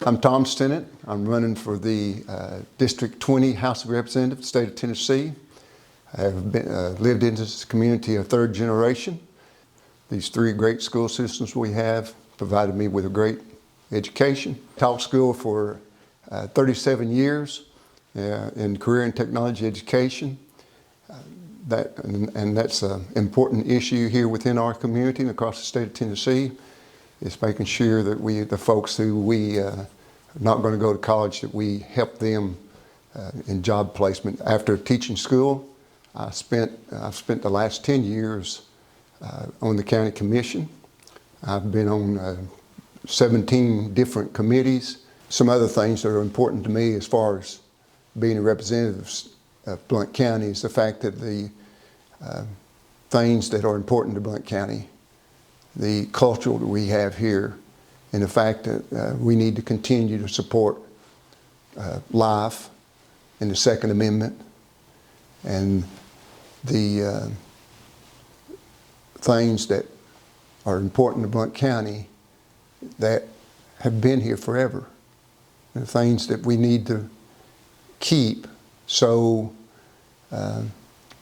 I'm Tom Stinnett. I'm running for the District 20 House of Representatives, state of Tennessee. I have lived in this community a third generation. These three great school systems we have provided me with a great education. Taught school for 37 years in career and technology education. That's an important issue here within our community and across the state of Tennessee. It's making sure that the folks who we are not going to go to college, that we help them in job placement. After teaching school, I've spent the last 10 years on the county commission. I've been on 17 different committees. Some other things that are important to me as far as being a representative of Blount County is the fact that the things that are important to Blount County, the culture that we have here, and the fact that we need to continue to support life and the Second Amendment, and the things that are important to Blount County that have been here forever, and the things that we need to keep so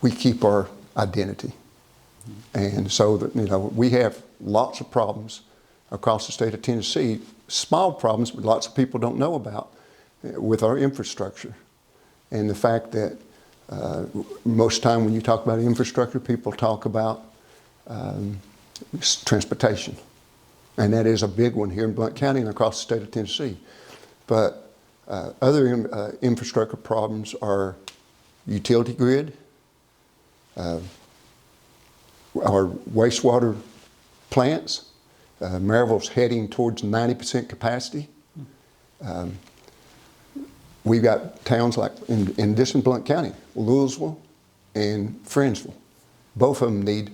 we keep our identity. And so that, we have lots of problems across the state of Tennessee, small problems, but lots of people don't know about with our infrastructure. And the fact that most time when you talk about infrastructure, people talk about transportation. And that is a big one here in Blount County and across the state of Tennessee. But other infrastructure problems are utility grid, our wastewater plants. Maryville's heading towards 90% capacity. We've got towns like in Blount County, Louisville and Friendsville. Both of them need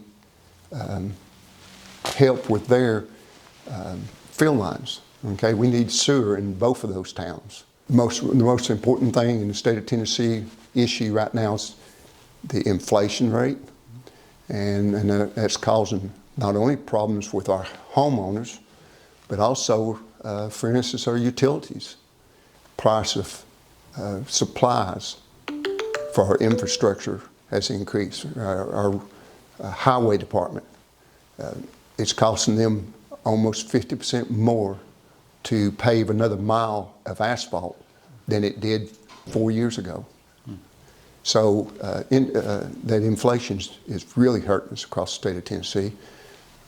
help with their field lines. Okay, we need sewer in both of those towns. The most important thing in the state of Tennessee issue right now is the inflation rate, and that's causing not only problems with our homeowners, but also, for instance, our utilities. Price of supplies for our infrastructure has increased. Our highway department, it's costing them almost 50% more to pave another mile of asphalt than it did 4 years ago. So that inflation is really hurting us across the state of Tennessee.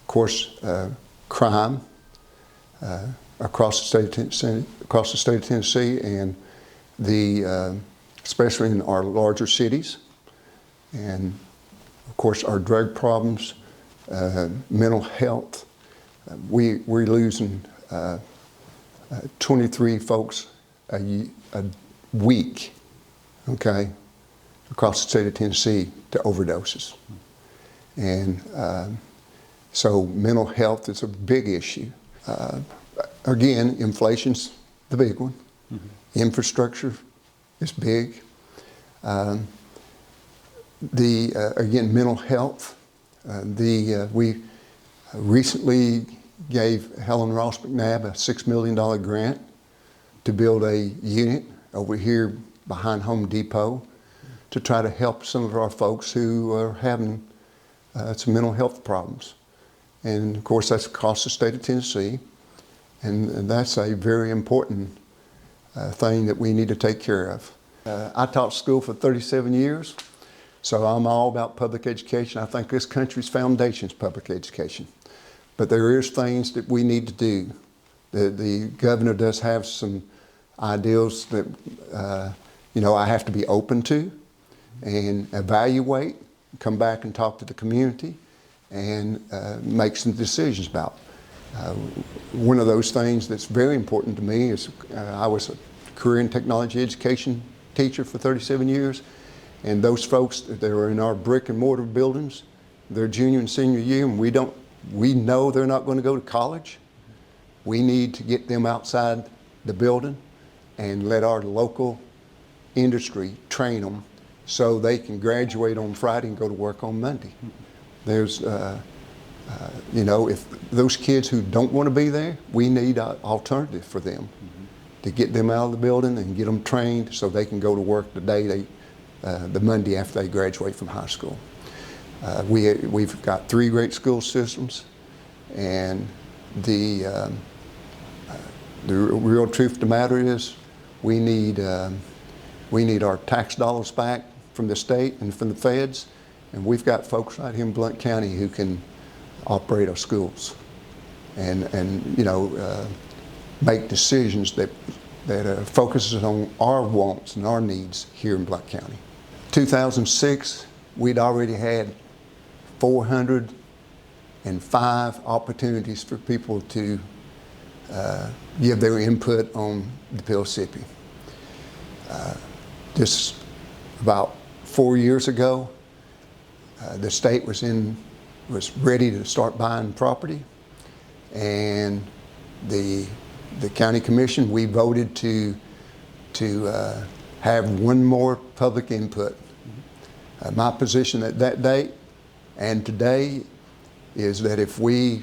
Of course, crime across the state of Tennessee, and especially in our larger cities, and of course our drug problems, mental health. We're losing 23 folks a week, okay, across the state of Tennessee to overdoses. And so mental health is a big issue. Again, inflation's the big one. Mm-hmm. Infrastructure is big. Again, mental health. We recently gave Helen Ross McNabb a $6 million grant to build a unit over here behind Home Depot to try to help some of our folks who are having some mental health problems. And of course, that's across the state of Tennessee. And that's a very important thing that we need to take care of. I taught school for 37 years, so I'm all about public education. I think this country's foundation is public education. But there is things that we need to do. The governor does have some ideals that I have to be open to and evaluate, come back and talk to the community, and make some decisions about. One of those things that's very important to me is I was a career and technology education teacher for 37 years, and those folks that are in our brick and mortar buildings, their junior and senior year, and we know they're not going to go to college. We need to get them outside the building and let our local industry train them so they can graduate on Friday and go to work on Monday. There's if those kids who don't want to be there, we need an alternative for them. Mm-hmm. to get them out of the building and get them trained so they can go to work the Monday after they graduate from high school. We've got 3 great school systems, and the real truth of the matter is we need our tax dollars back from the state and from the feds, and we've got folks right here in Blount County who can operate our schools and make decisions that focuses on our wants and our needs here in Blount County. 2006, we'd already had 405 opportunities for people to give their input on the Pellissippi. Just about 4 years ago, the state was ready to start buying property, and the county commission, we voted to have one more public input. My position at that date and today is that if we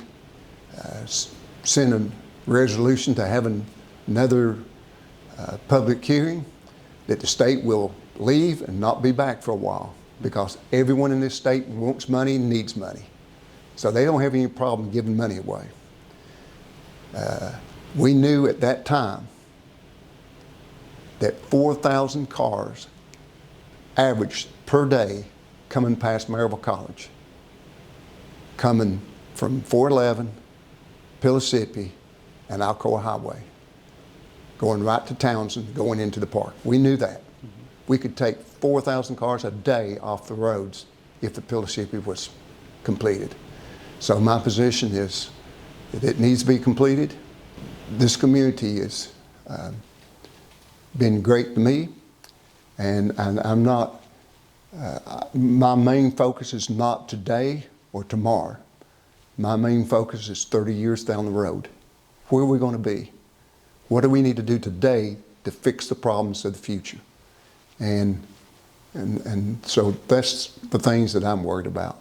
send a resolution to have another public hearing, that the state will leave and not be back for a while, because everyone in this state wants money and needs money. So they don't have any problem giving money away. We knew at that time that 4,000 cars averaged per day coming past Maryville College, coming from 411, Pellissippi, and Alcoa Highway, going right to Townsend, going into the park. We knew that. We could take 4,000 cars a day off the roads if the Pellissippi was completed. So my position is that it needs to be completed. This community has been great to me, and I'm not, my main focus is not today or tomorrow. My main focus is 30 years down the road. Where are we going to be? What do we need to do today to fix the problems of the future? And so that's the things that I'm worried about.